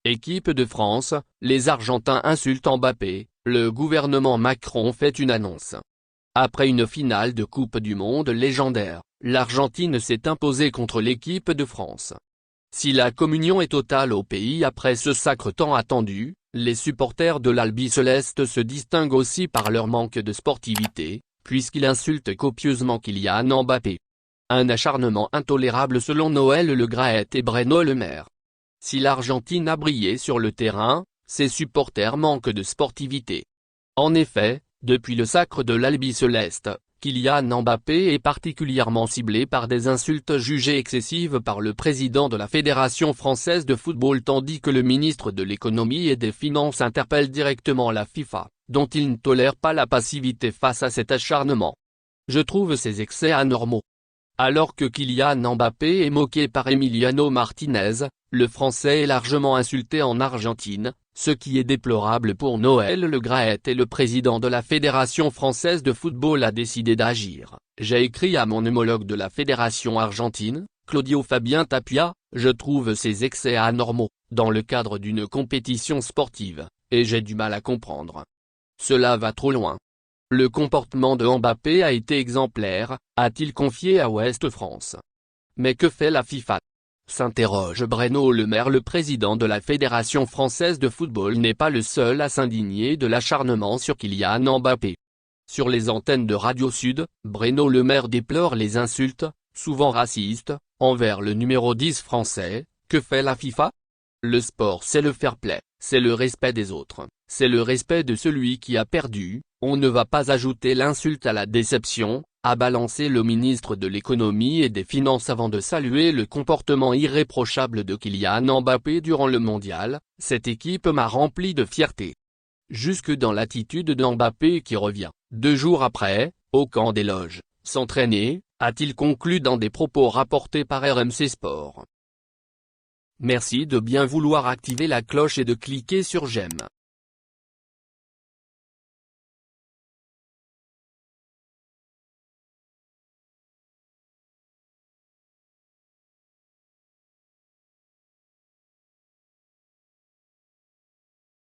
Équipe de France, les Argentins insultent Mbappé, le gouvernement Macron fait une annonce. Après une finale de Coupe du Monde légendaire, l'Argentine s'est imposée contre l'équipe de France. Si la communion est totale au pays après ce sacre tant attendu, les supporters de l'Albiceleste se distinguent aussi par leur manque de sportivité, puisqu'ils insultent copieusement Kylian Mbappé. Un acharnement intolérable selon Noël Le Graët et Bruno Le Maire. Si l'Argentine a brillé sur le terrain, ses supporters manquent de sportivité. En effet, depuis le sacre de l'Albiceleste, Kylian Mbappé est particulièrement ciblé par des insultes jugées excessives par le président de la Fédération française de football tandis que le ministre de l'économie et des finances interpelle directement la FIFA, dont il ne tolère pas la passivité face à cet acharnement. Je trouve ces excès anormaux. Alors que Kylian Mbappé est moqué par Emiliano Martinez, le Français est largement insulté en Argentine, ce qui est déplorable pour Noël Le Graët et le président de la Fédération française de football a décidé d'agir. J'ai écrit à mon homologue de la Fédération argentine, Claudio Fabien Tapia, je trouve ces excès anormaux, dans le cadre d'une compétition sportive, et j'ai du mal à comprendre. Cela va trop loin. Le comportement de Mbappé a été exemplaire, a-t-il confié à Ouest France. Mais que fait la FIFA ? S'interroge Bruno Le Maire. Le président de la Fédération française de football n'est pas le seul à s'indigner de l'acharnement sur Kylian Mbappé. Sur les antennes de Radio Sud, Bruno Le Maire déplore les insultes, souvent racistes, envers le numéro 10 français. Que fait la FIFA ? Le sport c'est le fair play, c'est le respect des autres, c'est le respect de celui qui a perdu, on ne va pas ajouter l'insulte à la déception, a balancé le ministre de l'économie et des finances avant de saluer le comportement irréprochable de Kylian Mbappé durant le mondial. Cette équipe m'a rempli de fierté. Jusque dans l'attitude d'Mbappé qui revient, 2 jours après, au camp des loges, s'entraîner, a-t-il conclu dans des propos rapportés par RMC Sport. Merci de bien vouloir activer la cloche et de cliquer sur j'aime.